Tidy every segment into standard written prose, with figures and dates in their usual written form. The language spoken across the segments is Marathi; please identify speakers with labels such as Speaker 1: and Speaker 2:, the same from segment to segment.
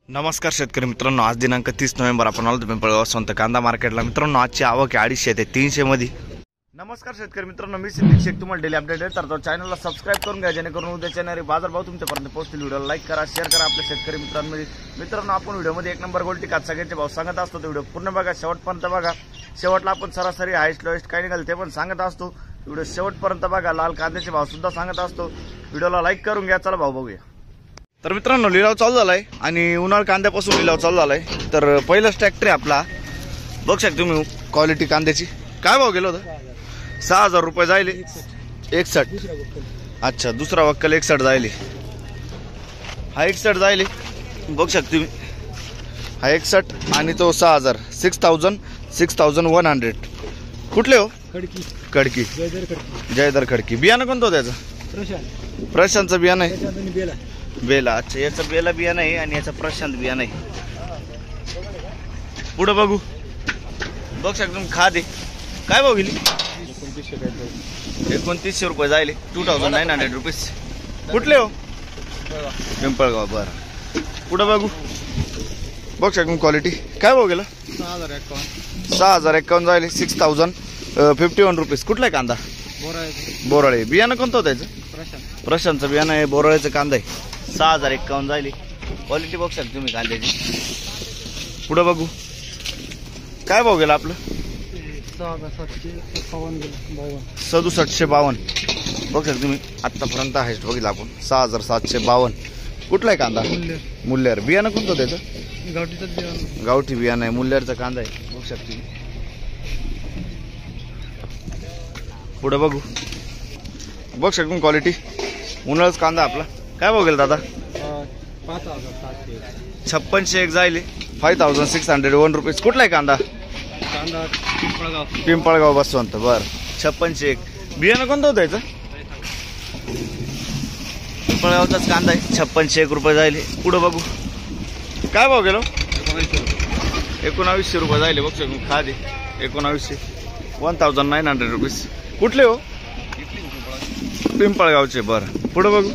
Speaker 1: नमस्कार शेतकरी मित्रांनो, आज दिनांक 30 नोव्हेंबर आपण आलो पिंपळगाव संत कांदा मार्केटला। मित्रांनो, आजची आवक आहे 250 ते 300 मध्ये। नमस्कार शेतकरी मित्रांनो, मी सिद्दीक शेख तुम्हाला डेली अपडेट देतो। तर चॅनलला सबस्क्राइब करून घ्या, जेणेकरून उद्याच्या येणारे बाजारभाव तुमच्यापर्यंत पोहोचतील। व्हिडिओला लाईक करा, शेअर करा आपल्या शेतकरी मित्रांमध्ये। मित्रांनो, आपण व्हिडिओमध्ये एक नंबर गोल्टी कात सगळ्यांचे भाव सांगत असतो, तो व्हिडिओ पूर्ण बघा, शेवटपर्यंत बघा। शेवटला आपण सरासरी हायस्ट लोएस्ट काय निघाल ते पण सांगत असतो, व्हिडिओ शेवटपर्यंत बघा। लाल कांद्याचे भाव सुद्धा सांगत असतो, व्हिडिओला लाईक करून घ्या। चला भाव बघूया। तर मित्रांनो, लिलाव चालू झालाय आणि उन्हाळ कांद्यापासून लिलाव चालू झालाय। तर पहिलाच ट्रॅक्टर आहे आपला, बघू शकता तुम्ही क्वालिटी कांद्याची। काय भाव गेलो होता? 6000 रुपये जायले 61। अच्छा, दुसरा वक्कल 61 जायले, हा 61 जायले, बघू शकता तुम्ही, हा 61 आणि तो 6000, 6100। कुठले हो? खडकी, जयदर खडकी। बियाणं कोणतं त्याचं? प्रशांतचं बियाणं आहे, बेला। अच्छा, याचं बेला बियाणं आहे आणि याचं प्रशांत बियाणं आहे। पुढे बघू, बघू शकता तुम्ही खाद आहे। काय भाव गेली? 2900 रुपये जायले, 2900 रुपीज। कुठले हो? पिंपळगाव। बरं, पुढे बघू, बघू शकता क्वालिटी। काय भाव गेला? 6051 जायले, 6051 रुपीज। कुठला आहे कांदा? बोराळे। बियाणं कोणतं होतं त्याचं? प्रशांतचं बियाणं आहे, बोराळेचं कांदा आहे। 6051 जायले, क्वालिटी बघू शकता तुम्ही कांद्याची। पुढे बघू, काय भाव गेला आपलं? 6752 बघू शकता तुम्ही। आतापर्यंत हायस्ट बघितलं आपण 6752। कुठला आहे कांदा? मुल्लेर। बियाणं कोणतं त्याचं? गावठी बियाणं आहे, मुल्लेरचा कांदा आहे, बघू शकता तुम्ही। पुढे बघू, बघू शकता क्वालिटी, उन्हाळाच कांदा आपला। काय भाव गेला दादा? 5601 जायले, 5601 रुपीज। कुठला आहे कांदा? पिंपळगाव बसवंत। बर, 5601। बियाणं कोणतं होतं याचं? पिंपळगावचाच कांदा आहे, 5601 रुपये जायले। पुढे बघू, काय भाव गेलो? 1900 रुपये जायले, बघू शकतो खादे 1900, 1900 रुपीज। कुठले हो? पिंपळगावचे। बरं, पुढे बघू,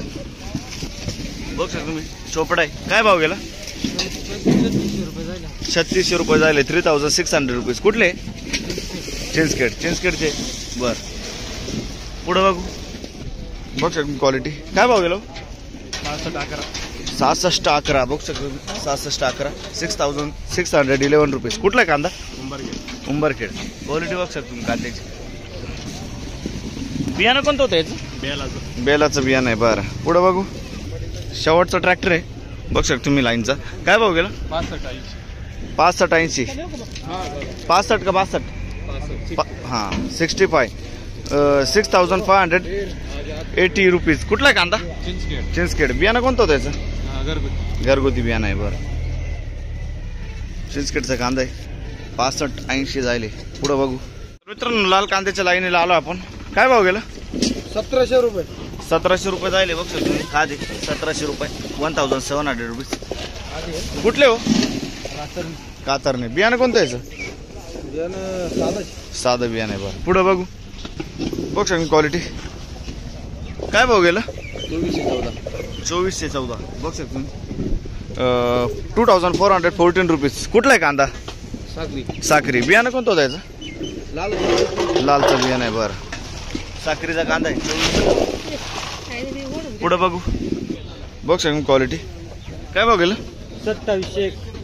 Speaker 1: बघू शकता तुम्ही चोपडा आहे। काय भाव गेला? 3600 रुपये जायले, 3600 रुपीज। कुठले? चिंचखेडचे। बर, पुढे बघू, बघू शकता क्वालिटी। काय भाव गेलो? 6611 बघू शकता, 6611, 6611 रुपीज। कुठला कांदा? उंबरखेड। क्वालिटी बघू शकता तुम्ही कांद्याची। बियाणं कोणतं होतं याचं? बेलाचं बियाणं आहे। बरं, पुढे बघू, शेवटचा ट्रॅक्टर आहे, बघू शकता तुम्ही लाईनचा। काय भाव गेला? 6580। 65 का 62? हां, 65, 6580 रुपीज। कुठला कांदा? चिंचखेड। बियाणं कोणतं होतं याचं? घरगुती बियाणं आहे। बरं, चिंचखेडचा कांदा आहे, 6580 जायले। पुढे बघू मित्रांनो, लाल कांद्याच्या लाईनीला आलो आपण। काय भाव गेला?
Speaker 2: 1700 रुपये।
Speaker 1: 1700 रुपये जायले, बघू शकतो तुम्ही खादे 1700 रुपये, 1700 रुपीज। कुठले हो? कातरणे। बियाणं कोणतं याचं? साधं बियाणं आहे। बरं, पुढे बघू, बघू शकतो क्वालिटी। काय भाव गेला? 2414 बघू शकतो तुम्ही, 2414 रुपीज। कुठला आहे कांदा? साखरी। बियाणं कोणतं होतं याचं? लालचं बियाणं आहे। बरं, साखरीचा कांदा आहे। पुढे बघू, बघू शकतो क्वालिटी। काय भाव गेलं?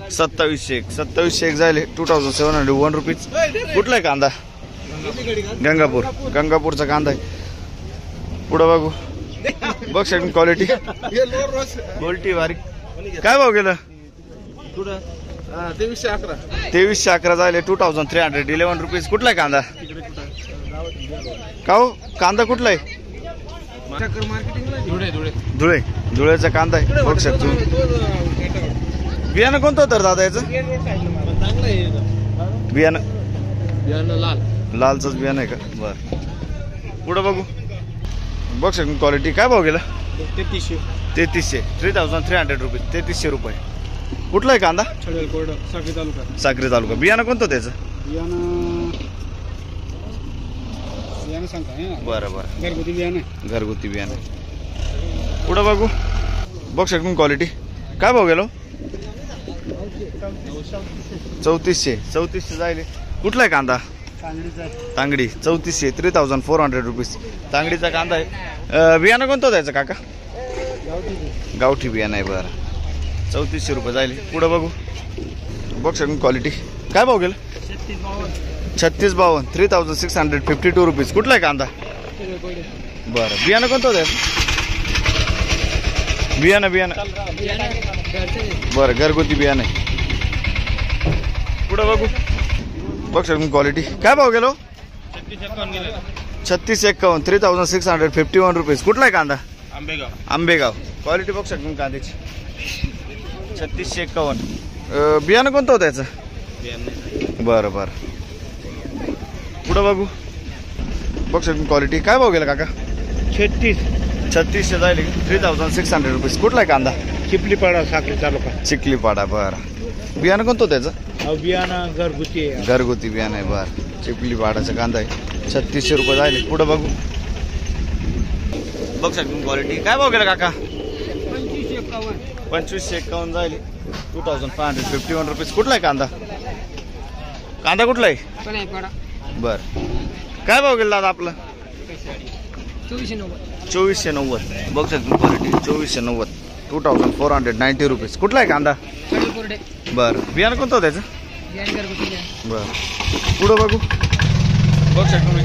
Speaker 1: 2701 जायले, 2701 रुपीज। कुठला आहे कांदा? गंगापूरचा कांदा आहे। पुढे बघू, बघू शकतो क्वालिटी, गोल्टी बारीक। काय भाव गेलं? 2311 जायले, 2311 रुपीज। कुठला आहे कांदा? का हो, कांदा कुठला आहे? धुळेचा कांदा आहे, बघू शकतो। बियाणं कोणतं होतं दादा याचं? बियाणं लालचंच बियाणं आहे का? बरं, पुढे बघू, बघू शकतो क्वालिटी। काय भाव गेला? 3300 रुपीज, 3300 रुपये। कुठला आहे कांदा? साक्री तालुका। बियाणं कोणतं त्याचं? बरं, घरगुती बियाणं। पुढे बघू, बघू शकतो क्वालिटी। काय भाव गेलो? 3400 जाईल. कुठला आहे कांदा? तांगडी 3400 3400 रुपीज तांगडीचा कांदा आहे. बियाणं कोणतं द्यायचं काका? गावठी बियाणं आहे. बरं 3400 रुपये जाईल. पुढं बघू. बघ शकून क्वालिटी काय भाव गेलं? 3652 3652 रुपीज. कुठला आहे कांदा? बरं बियाणं कोणतं द्यायचं? बियाणं बरं घरगुती बियाणं आहे. पुढं बघू. बघ शकून क्वालिटी काय भाव गेलो? 3651 3651 रुपीज. कुठला आहे कांदा? आंबेगाव. क्वालिटी बघ शकून कांद्याची 3651. बियाणं कोणतं होतं याचं? बरं पुढं बघू. बघ शकून क्वालिटी काय भाव गेला काका? 3600 जाईल. 3600 रुपीज. कुठला आहे कांदा?
Speaker 2: चिखलीपाडा साखरी तालुका.
Speaker 1: चिखलीपाडा. बरं बियाणं कोणतं होतं त्याचं?
Speaker 2: बियाणं
Speaker 1: घरगुती बियाणं आहे. बरं चिखलीपाडाचा कांदा आहे 3600 रुपये जाईल. पुढं बघू. बघ शकून क्वालिटी काय भाव गेला काका? 2551 जाईल. 2551 रुपीज. कुठला आहे कांदा? कांदा कुठला आहे? बर काय भाव गेला दादा आपलं? 2490. बघ शकतो क्वालिटी 2490 2490 रुपीज. कुठला आहे कांदा? बर बियाणं कोणतं त्याचं? बर पुढं बघू. बघ शकतो मी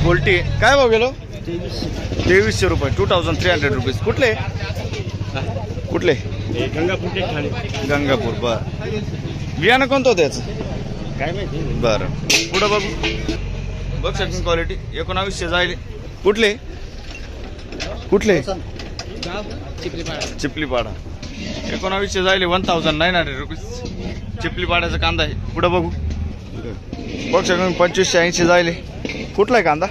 Speaker 1: गोल्टी काय भाव गेलो? 2300 रुपये 2300 रुपीज. कुठले गंगापूर. बर बियाणं कोणतं त्याचं?
Speaker 2: काय माहिती.
Speaker 1: बरं पुढं बघू. बघ शकतो क्वालिटी 1900 जाईल. कुठले चिखलीपाडा 1900 जाईल. 1900 रुपीज चिखलीपाड्याचा कांदा आहे. पुढं बघू. बघ शकतो 2580 जाईल. कुठला आहे कांदा?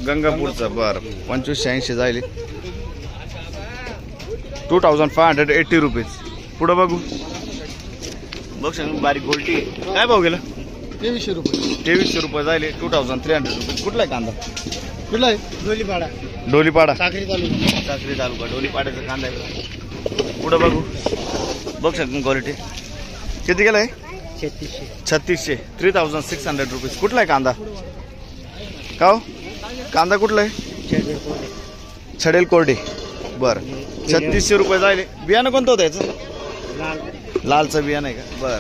Speaker 1: गंगापूरचा. बरं 2580 जाईल. 2580 रुपीज. पुढं बघू. बघ शकतो बारीक गोल्टी काय भाव गेला? 2300 रुपये जाईल. 2300 रुपीज. कुठला आहे कांदा?
Speaker 2: कुठला आहे?
Speaker 1: डोलीपाडा
Speaker 2: साखरी
Speaker 1: तालुका डोलीपाड्याचा कांदा आहे. पुढं बघू. बघ शकतो क्वालिटी किती गेला आहे? 3600 3600 रुपीज. कुठला आहे कांदा? का हो कांदा कुठला आहे? छडेल कोरडे. बरं 3600 रुपये जाईल. बियाणं कोणतं होतं याचं? लालचं बियाणं आहे का? बरं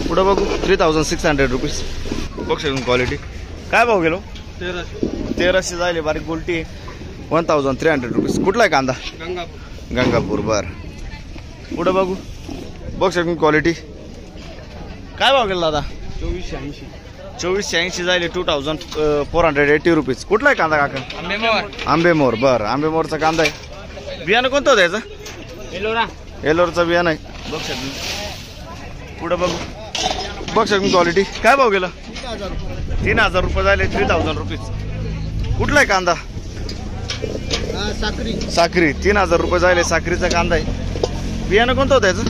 Speaker 1: पुढं बघू. 3600 रुपीज. बघ शकतो क्वालिटी काय भाव गेलो? 1300 जाईल. बारीक गोल्टी 1300 रुपीज. कुठला आहे कांदा? गंगापूर. बरं पुढं बघू. बघ शकतो क्वालिटी काय भाव गेला दादा? 2480 जाईल. 2480 रुपीज. कुठला आहे कांदा काका? आंबेमोर. बरं आंबेमोरचा कांदा आहे. बियाणं कोणतं होतं याचं? एलोरचं बियाणं आहे. बघ शकतो. पुढं बघू. बघ शकतो क्वालिटी काय भाव गेला? 3000 रुपये झाले. 3000 रुपीज. कुठला आहे कांदा? साखरी 3000 रुपये झाले. साखरीचा कांदा आहे. बियाणं कोणतं होतं याचं?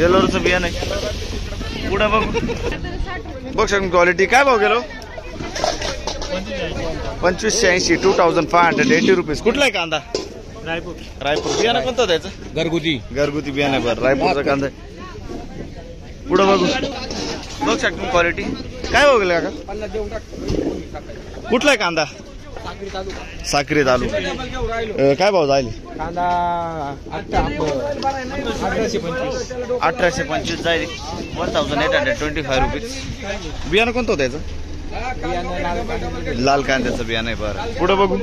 Speaker 1: एलोरचं बियाणं आहे. पुढं बघू. बघ शकतो क्वालिटी काय भाव गेलो? 2580 2580 रुपीज. कुठला आहे कांदा? रायपूर. बियाणं कोणतं त्याचं? घरगुती बियाणं आहे. बरं रायपूरचा कांदा आहे. पुढं बघू. बघ शकतो क्वालिटी काय भाव गेला काका? कुठला आहे कांदा? साक्री तालुका. काय भाव जाईल?
Speaker 2: कांदा
Speaker 1: 1825 जाईल. 1825 रुपीज. बियाणं कोणतं होतं याचं? लाल कांद्याचं बियाणं आहे. बरं पुढं बघू.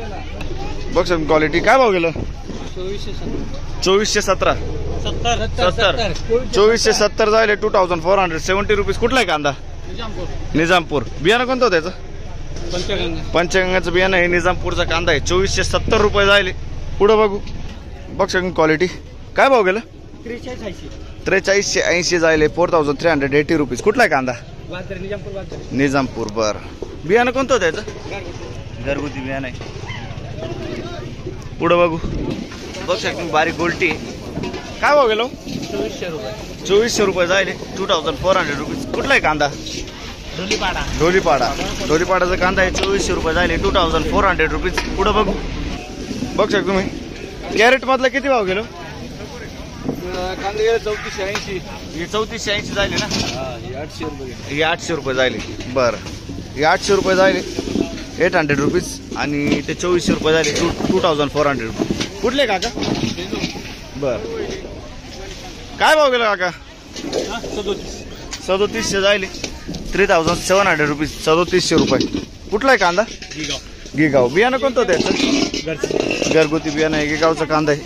Speaker 1: बघ शकतो क्वालिटी काय भाव गेलं? 2417 2470 जाईल. 2470 रुपीज. कुठला आहे कांदा? निजामपूर. बियाणं कोणतं होतं त्याचं? पंचगंगाचं बियाणं आहे. निजामपूरचा कांदा आहे. 2470 रुपये जाईल. पुढं बघू. बघ शकतो क्वालिटी काय भाव गेलं? 4380 जाईल. 4380 रुपीज. कुठला आहे कांदा? निजामपूर. बरं बियाणं कोणतं होतं त्याचं? घरगुती बियाणं आहे. पुढं बघू. बघ शकतो बारीक गोल्टी काय भाव गेलो? 2400 रुपये जाईल. 2400 रुपीज. कुठला आहे कांदा? डोलीपाडाचा कांदा आहे. 2400 रुपये जाईल. 2400 रुपीज. पुढं बघू. बघ शकतो मी कॅरेट मधला किती भाव गेलो?
Speaker 2: कांदे गेले 3480.
Speaker 1: हे 3480 झाले ना?
Speaker 2: हे 800 रुपये.
Speaker 1: हे 800 रुपये झाले. बरं, हे 800 रुपये झाले, 800 रुपीज. आणि ते 2400 रुपये झाले, 2400 रुपये. कुठले काका? बरं, काय भाव गेला काका? 3700 झाले, 3700 रुपीज, 3700 रुपये. कुठला आहे कांदा? गिगाव. बियाणं कोणतं त्याचं? घरगुती बियाणं आहे, गिगावचा कांदा आहे.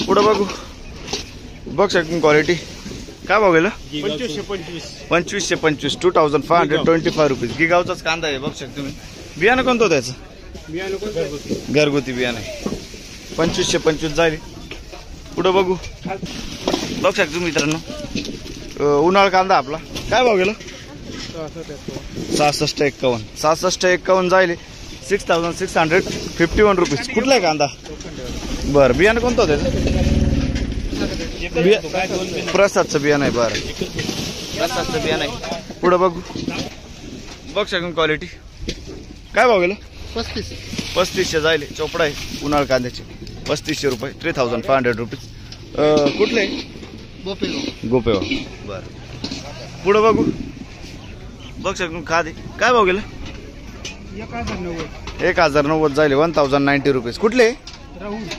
Speaker 1: पुढं बघू, बघ शकतो क्वालिटी. काय भाव गेलं? 2525, 2525 रुपीज. गिगावचाच कांदा आहे, बघ शकतो तुम्ही. बियाणं कोणतं त्याचं? घरगुती बियाणं आहे, 2525 जाईल. पुढं बघू, बघ शकतो मित्रांनो, उन्हाळ कांदा आपला. काय भाव गेला? 6651 जाईल, 6651 रुपीज. कुठला आहे कांदा? बरं, बियाणं कोणतं त्याचं? प्रसादचं बियाणं आहे. बरं, प्रसादचं बियाणं आहे. पुढं बघू, बघ शकतो क्वालिटी. काय भाव गेलं? 3500 जाईल, चोपडा आहे उन्हाळ कांद्याचे, 3500 रुपये, 3500 रुपीज. कुठले? गोपेगाव. बरं, पुढं बघू, बघ शकतो खादे. काय भाव गेलं? 1090 जाईल, 1090 रुपीज. कुठले?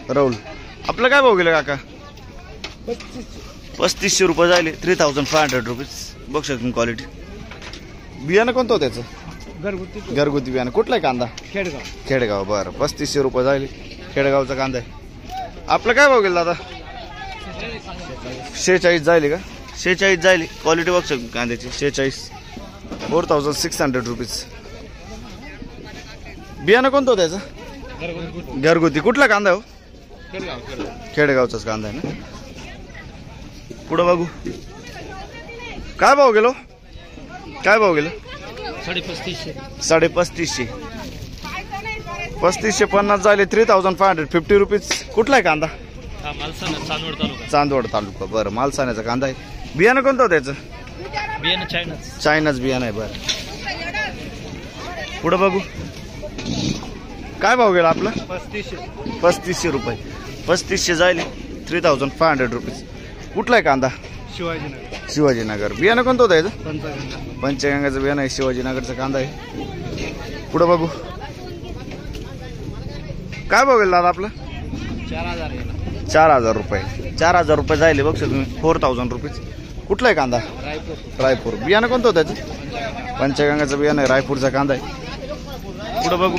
Speaker 1: राहुल. आपलं काय भाव गेलं काका? 3500 रुपये झाले, 3500 रुपीज. बघ शकतो क्वालिटी. बियाणं कोणतं त्याचं? घरगुती बियाणं. कुठलं आहे कांदा? खेडगाव. बरं, 3500 रुपये झाले, खेडगावचा कांदा आहे. आपलं काय भाव गेलं दादा? 46 जाईल का? 46 जाईल. क्वालिटी बघ शकतो कांद्याची, 46, 4600 रुपीज. बियाणं कोणतं त्याचं? घरगुती. कुठला कांदा हो? खेडेगावचाच कांदा आहे ना. पुढं बघू, काय भाव गेलो? काय भाव गेलो?
Speaker 2: 3550.
Speaker 1: 3550, 3550 झाले, 3550 रुपीज. कुठला आहे कांदा? चांदवड तालुका. बरं, मालसाण्याचा कांदा आहे. बियाणं कोणतं त्याचं? चायनाच बियाणं आहे. बरं, पुढं बघू, काय भाव गेला आपला? 3500 रुपये, 3500 झाले, 3500 रुपीज. कुठला आहे कांदा? शिवाजीनगर. बियाणं कोणतं होतं याचं? पंचगंगाचं बियाणं आहे, शिवाजीनगरचा कांदा आहे. पुढं बघू, काय भाव गेला दादा आपलं? 4000 रुपये, 4000 रुपये जायले बघ तुम्ही, 4000 रुपीज. कुठला आहे कांदा? रायपूर. बियाणं कोणतं होतं त्याचं? पंचगंगाचं बियाणं आहे, रायपूरचा कांदा आहे. पुढं बघू,